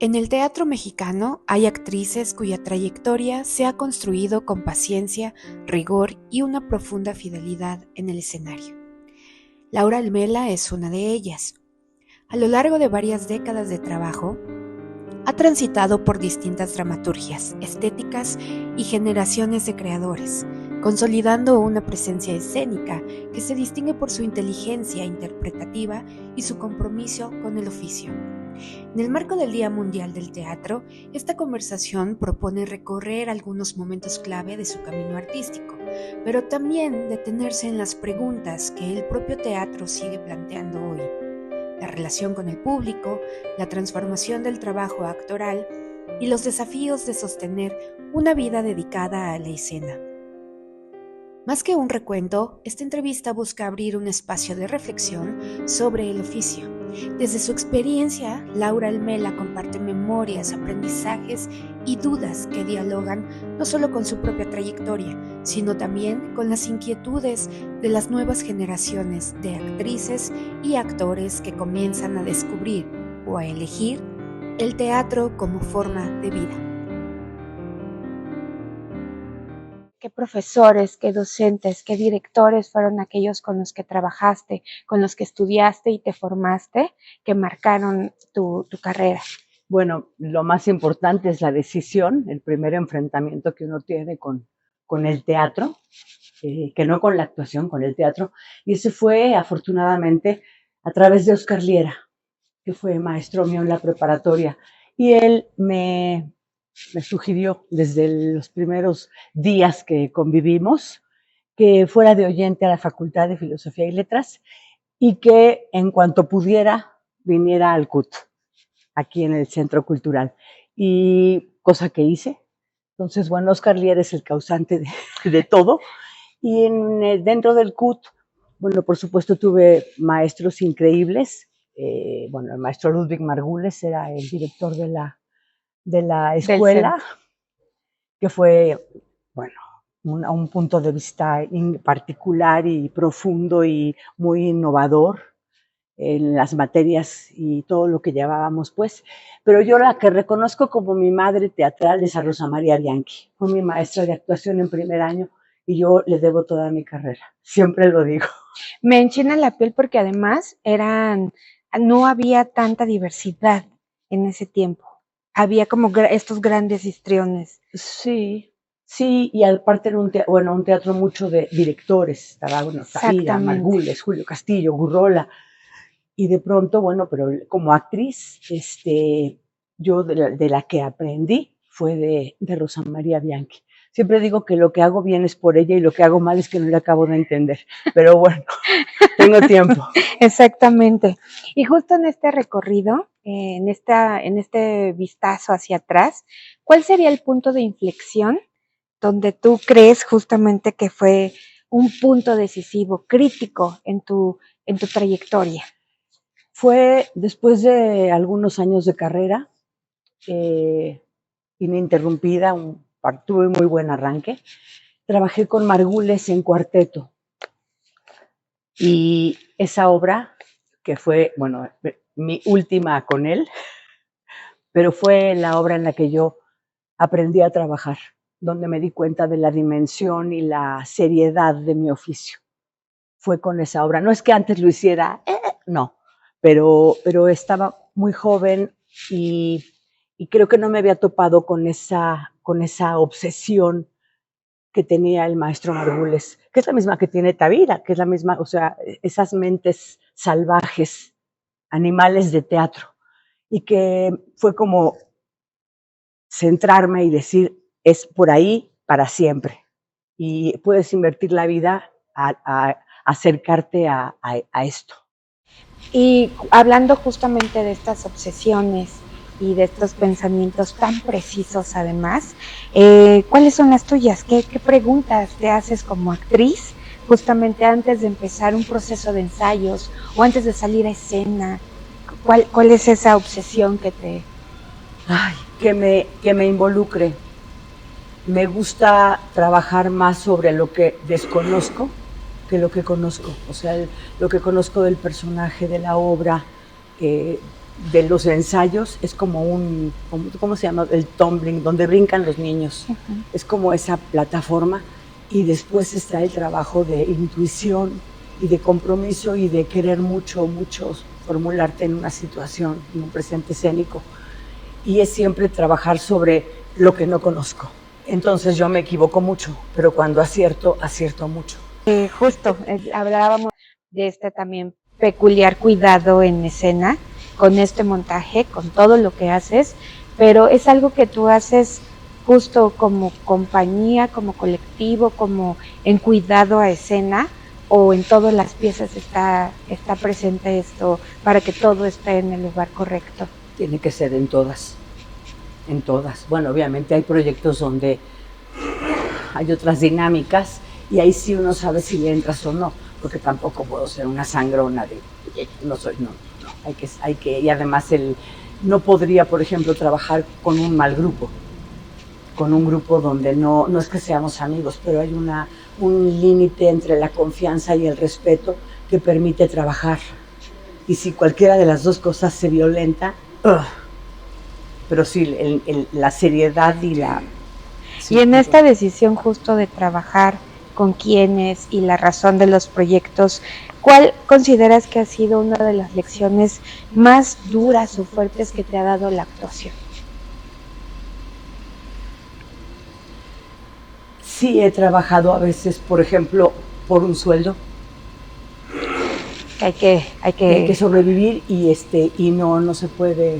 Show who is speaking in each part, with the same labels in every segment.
Speaker 1: En el teatro mexicano hay actrices cuya trayectoria se ha construido con paciencia, rigor y una profunda fidelidad en el escenario. Laura Almela es una de ellas. A lo largo de varias décadas de trabajo, ha transitado por distintas dramaturgias, estéticas y generaciones de creadores, consolidando una presencia escénica que se distingue por su inteligencia interpretativa y su compromiso con el oficio. En el marco del Día Mundial del Teatro, esta conversación propone recorrer algunos momentos clave de su camino artístico, pero también detenerse en las preguntas que el propio teatro sigue planteando hoy: la relación con el público, la transformación del trabajo actoral y los desafíos de sostener una vida dedicada a la escena. Más que un recuento, esta entrevista busca abrir un espacio de reflexión sobre el oficio. Desde su experiencia, Laura Almela comparte memorias, aprendizajes y dudas que dialogan no solo con su propia trayectoria, sino también con las inquietudes de las nuevas generaciones de actrices y actores que comienzan a descubrir o a elegir el teatro como forma de vida. ¿Qué profesores, qué docentes, qué directores fueron aquellos con los que trabajaste, con los que estudiaste y te formaste, que marcaron tu carrera?
Speaker 2: Bueno, lo más importante es la decisión, el primer enfrentamiento que uno tiene con el teatro, que no con la actuación, con el teatro. Y ese fue, afortunadamente, a través de Oscar Liera, que fue maestro mío en la preparatoria. Y él me sugirió desde los primeros días que convivimos que fuera de oyente a la Facultad de Filosofía y Letras y que en cuanto pudiera viniera al CUT, aquí en el Centro Cultural. Y cosa que hice. Entonces, bueno, Oscar Lier es el causante de todo. Y dentro del CUT, bueno, por supuesto tuve maestros increíbles. Bueno, el maestro Ludwig Margules era el director de la escuela, que fue, bueno, un punto de vista particular y profundo y muy innovador en las materias y todo lo que llevábamos, pues. Pero yo la que reconozco como mi madre teatral es a Rosa María Bianchi. Fue mi maestra de actuación en primer año y yo le debo toda mi carrera. Siempre lo digo.
Speaker 1: Me enchina la piel porque además no había tanta diversidad en ese tiempo. Había como estos grandes histriones.
Speaker 2: Sí, sí, y aparte era un teatro mucho de directores. Estaba, bueno, Tafira, Margules, Julio Castillo, Gurrola. Y de pronto, bueno, pero como actriz, yo de la que aprendí fue de Rosa María Bianchi. Siempre digo que lo que hago bien es por ella y lo que hago mal es que no le acabo de entender. Pero bueno, tengo tiempo.
Speaker 1: Exactamente. Y justo en este recorrido, en este vistazo hacia atrás, ¿cuál sería el punto de inflexión donde tú crees justamente que fue un punto decisivo, crítico en tu trayectoria?
Speaker 2: Fue después de algunos años de carrera, ininterrumpida, tuve muy buen arranque. Trabajé con Margules en cuarteto. Y esa obra, que fue, bueno, mi última con él, pero fue la obra en la que yo aprendí a trabajar, donde me di cuenta de la dimensión y la seriedad de mi oficio. Fue con esa obra. No es que antes lo hiciera, no, pero estaba muy joven y creo que no me había topado con esa obsesión que tenía el maestro Margules, que es la misma que tiene Tavira, que es la misma, o sea, esas mentes salvajes, animales de teatro, y que fue como centrarme y decir, es por ahí para siempre, y puedes invertir la vida a acercarte a esto.
Speaker 1: Y hablando justamente de estas obsesiones y de estos pensamientos tan precisos además, ¿cuáles son las tuyas? ¿Qué preguntas te haces como actriz justamente antes de empezar un proceso de ensayos o antes de salir a escena? ¿Cuál es esa obsesión que te...?
Speaker 2: Ay, que me involucre. Me gusta trabajar más sobre lo que desconozco que lo que conozco. O sea, lo que conozco del personaje, de la obra, de los ensayos es como ¿cómo se llama? El tumbling, donde brincan los niños. Es como esa plataforma, y después está el trabajo de intuición y de compromiso y de querer mucho formularte en una situación, en un presente escénico. Y es siempre trabajar sobre lo que no conozco. Entonces yo me equivoco mucho, pero cuando acierto mucho.
Speaker 1: Justo, hablábamos de este también peculiar cuidado en escena, con este montaje, con todo lo que haces, pero es algo que tú haces justo como compañía, como colectivo, como en cuidado a escena, o en todas las piezas está presente esto para que todo esté en el lugar correcto.
Speaker 2: Tiene que ser en todas. Bueno, obviamente hay proyectos donde hay otras dinámicas y ahí sí uno sabe si le entras o no, porque tampoco puedo ser una sangrona de no, hay que, y además no podría, por ejemplo, trabajar con un mal grupo, con un grupo donde no es que seamos amigos, pero hay un límite entre la confianza y el respeto que permite trabajar. Y si cualquiera de las dos cosas se violenta, pero sí, la seriedad y la...
Speaker 1: Sí, y en esta decisión justo de trabajar con quiénes y la razón de los proyectos, ¿cuál consideras que ha sido una de las lecciones más duras o fuertes que te ha dado la actuación?
Speaker 2: Sí, he trabajado a veces, por ejemplo, por un sueldo.
Speaker 1: Hay que
Speaker 2: sobrevivir y no se puede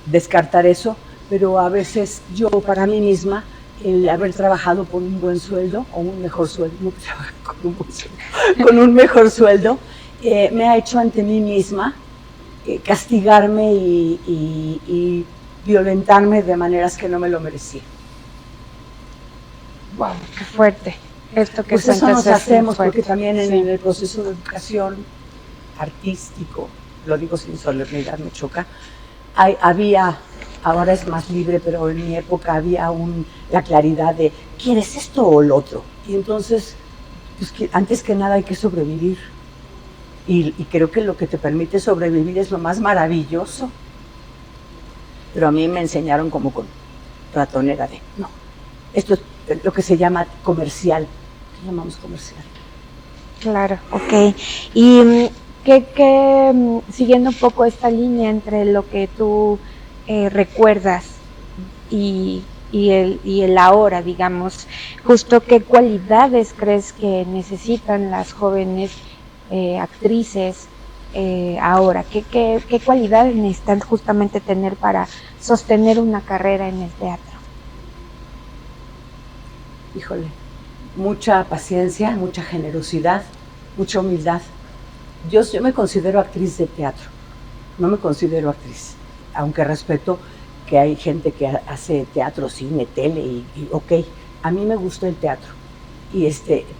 Speaker 2: descartar eso, pero a veces yo para mí misma el haber trabajado por un buen sueldo o un mejor sueldo, no trabajar con un buen sueldo, con un mejor sueldo, me ha hecho ante mí misma castigarme y violentarme de maneras que no me lo merecía.
Speaker 1: Wow, qué fuerte. Esto que
Speaker 2: pues eso nos hacemos porque también en el proceso de educación artístico, lo digo sin solemnidad, me choca, ahora es más libre, pero en mi época había la claridad de ¿quieres esto o lo otro? Y entonces, pues, antes que nada hay que sobrevivir. Y creo que lo que te permite sobrevivir es lo más maravilloso. Pero a mí me enseñaron como con ratonera de, no, esto es lo que se llama comercial. ¿Qué llamamos comercial?
Speaker 1: Claro, ok. Y siguiendo un poco esta línea entre lo que tú recuerdas y el ahora, digamos, justo qué cualidades crees que necesitan las jóvenes actrices ahora, qué cualidades necesitan justamente tener para sostener una carrera en el teatro.
Speaker 2: Híjole, mucha paciencia, mucha generosidad, mucha humildad. Yo me considero actriz de teatro, no me considero actriz, aunque respeto que hay gente que hace teatro, cine, tele, y ok, a mí me gusta el teatro, y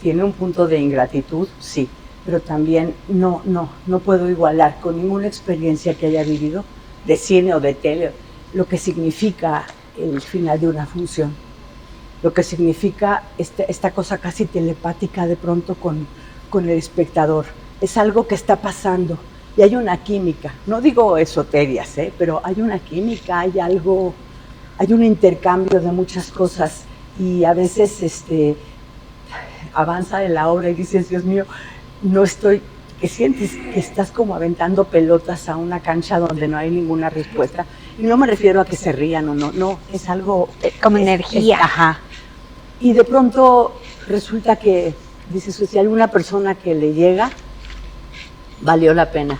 Speaker 2: tiene un punto de ingratitud, sí, pero también no puedo igualar con ninguna experiencia que haya vivido de cine o de tele lo que significa el final de una función, lo que significa esta cosa casi telepática de pronto con el espectador. Es algo que está pasando y hay una química, no digo esoterias, pero hay una química, hay algo, hay un intercambio de muchas cosas, y a veces avanza en la obra y dices, Dios mío, que sientes que estás como aventando pelotas a una cancha donde no hay ninguna respuesta, y no me refiero a que se rían o no, es algo...
Speaker 1: Como energía.
Speaker 2: Ajá. Y de pronto resulta que, dices, si hay alguna persona que le llega, valió la pena.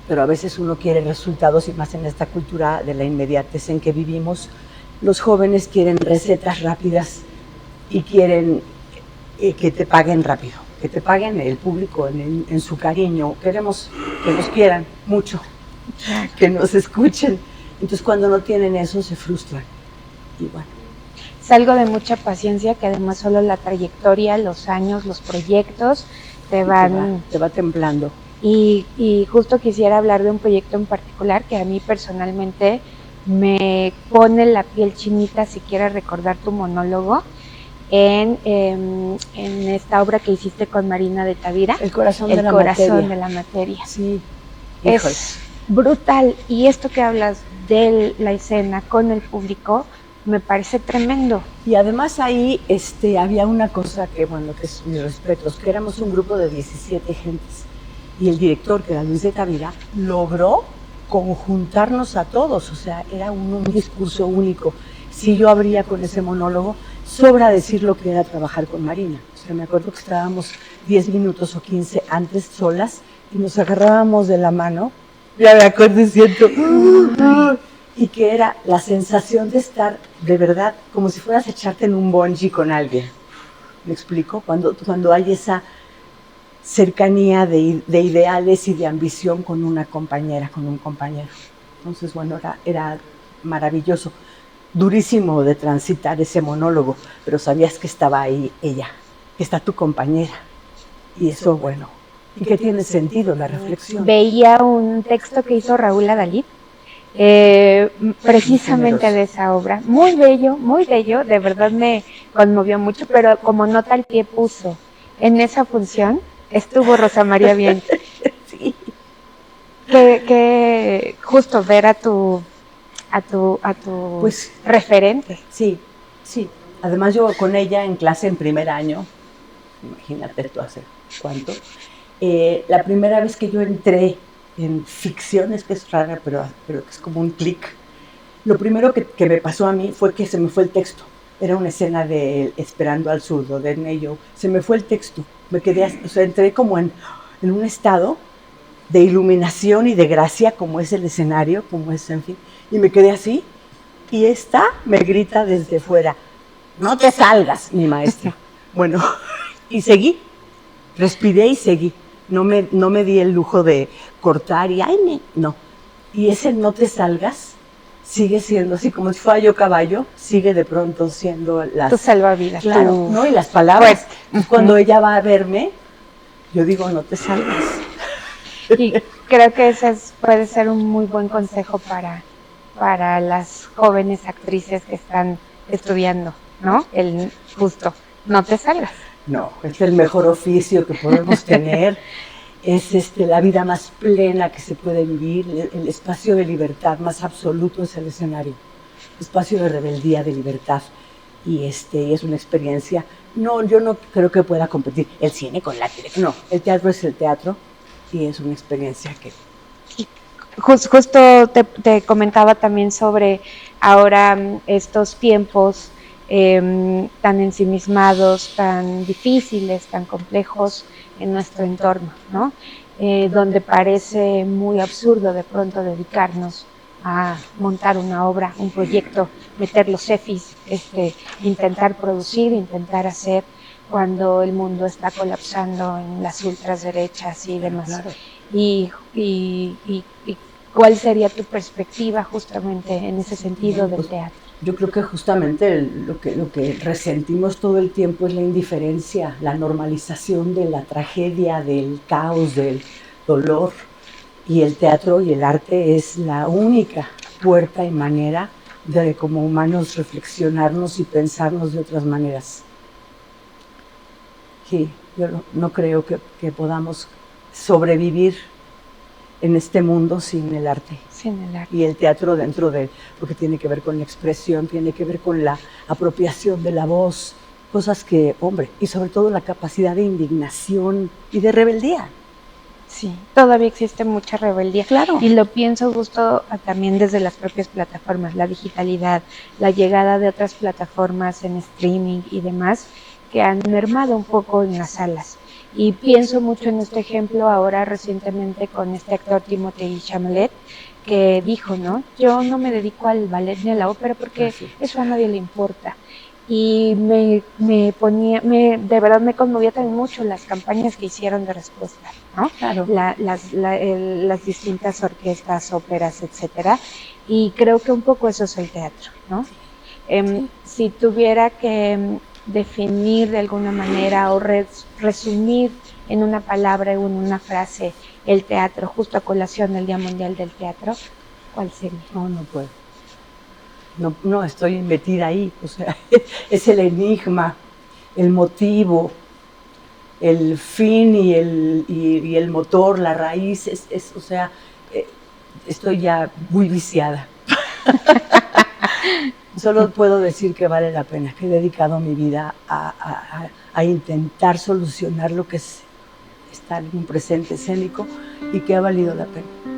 Speaker 2: Pero a veces uno quiere resultados, y más en esta cultura de la inmediatez en que vivimos, los jóvenes quieren recetas rápidas y quieren que te paguen rápido, que te paguen el público en su cariño. Queremos que nos quieran mucho, que nos escuchen. Entonces cuando no tienen eso se frustran. Y bueno.
Speaker 1: Es algo de mucha paciencia, que además solo la trayectoria, los años, los proyectos te va
Speaker 2: templando.
Speaker 1: Y justo quisiera hablar de un proyecto en particular que a mí personalmente me pone la piel chinita si quieres recordar tu monólogo en esta obra que hiciste con Marina de Tavira,
Speaker 2: El corazón
Speaker 1: de la materia. Sí,
Speaker 2: híjole.
Speaker 1: Brutal. Y esto que hablas de la escena con el público, me parece tremendo.
Speaker 2: Y además ahí había una cosa que, bueno, que es mis respetos, que éramos un grupo de 17 gentes. Y el director, que era Luis de Tavira, logró conjuntarnos a todos, o sea, era un discurso único. Si yo abría con ese monólogo, sobra decir lo que era trabajar con Marina. O sea, me acuerdo que estábamos 10 minutos o 15 antes solas y nos agarrábamos de la mano, ya me acuerdo y siento, y que era la sensación de estar de verdad como si fueras a echarte en un bungee con alguien. ¿Me explico? Cuando hay esa cercanía de ideales y de ambición con una compañera, con un compañero. Entonces, bueno, era maravilloso, durísimo de transitar ese monólogo, pero sabías que estaba ahí ella, que está tu compañera. Y eso, bueno, y que tiene sentido la reflexión.
Speaker 1: Veía un texto que hizo Raúl Adalid, precisamente de esa obra, muy bello, de verdad me conmovió mucho, pero como nota al pie puso, en esa función estuvo Rosa María Bien.
Speaker 2: Sí.
Speaker 1: Que justo ver a tu
Speaker 2: pues,
Speaker 1: referente.
Speaker 2: Sí, sí. Además yo con ella en clase en primer año, imagínate tú hace cuánto, la primera vez que yo entré en ficción, es que es rara, pero que es como un clic, lo primero que me pasó a mí fue que se me fue el texto. Era una escena de Esperando al Zurdo, de Edna y yo. Se me fue el texto. Me quedé, o sea, entré como en un estado de iluminación y de gracia, como es el escenario, como es, en fin. Y me quedé así. Y esta me grita desde fuera, no te salgas, mi maestra. Bueno, y seguí. Respiré y seguí. No me di el lujo de cortar y, no. Y ese no te salgas sigue siendo así, como si fuera yo caballo, sigue de pronto siendo
Speaker 1: tu salvavidas.
Speaker 2: Claro, ¿no? Y las palabras. Pues, cuando ella va a verme, yo digo, no te salgas.
Speaker 1: Y creo que ese puede ser un muy buen consejo para las jóvenes actrices que están estudiando, ¿no? El justo, no te salgas.
Speaker 2: No, es el mejor oficio que podemos tener. Es la vida más plena que se puede vivir, el espacio de libertad más absoluto es el escenario, espacio de rebeldía, de libertad, y es una experiencia. No, yo no creo que pueda competir el cine con la televisión, no, el teatro es el teatro y es una experiencia que...
Speaker 1: Justo te comentaba también sobre ahora estos tiempos tan ensimismados, tan difíciles, tan complejos en nuestro entorno, ¿no? Donde parece muy absurdo de pronto dedicarnos a montar una obra, un proyecto, meter los EFIs, intentar producir, intentar hacer, cuando el mundo está colapsando en las ultraderechas y demás. Claro. Y ¿cuál sería tu perspectiva justamente en ese sentido del teatro?
Speaker 2: Yo creo que justamente lo que resentimos todo el tiempo es la indiferencia, la normalización de la tragedia, del caos, del dolor. Y el teatro y el arte es la única puerta y manera de, como humanos, reflexionarnos y pensarnos de otras maneras. Sí, yo no creo que podamos sobrevivir en este mundo sin el arte.
Speaker 1: Sin el arte.
Speaker 2: Y el teatro dentro de él, porque tiene que ver con la expresión, tiene que ver con la apropiación de la voz, cosas que, hombre, y sobre todo la capacidad de indignación y de rebeldía.
Speaker 1: Sí, todavía existe mucha rebeldía.
Speaker 2: Claro.
Speaker 1: Y lo pienso justo también desde las propias plataformas, la digitalidad, la llegada de otras plataformas en streaming y demás, que han mermado un poco en las salas. Y pienso mucho en este ejemplo ahora recientemente con este actor Timothée Chalamet, que dijo, ¿no? Yo no me dedico al ballet ni a la ópera porque eso a nadie le importa. Y de verdad me conmovía también mucho las campañas que hicieron de respuesta, ¿no?
Speaker 2: Claro.
Speaker 1: Las distintas orquestas, óperas, etcétera. Y creo que un poco eso es el teatro, ¿no? Si tuviera que definir de alguna manera o resumir en una palabra o en una frase el teatro, justo a colación del Día Mundial del Teatro, ¿cuál sería?
Speaker 2: No puedo. No estoy metida ahí, o sea, es el enigma, el motivo, el fin y el motor, la raíz, o sea, estoy ya muy viciada. Solo puedo decir que vale la pena, que he dedicado mi vida a intentar solucionar lo que es estar en un presente escénico y que ha valido la pena.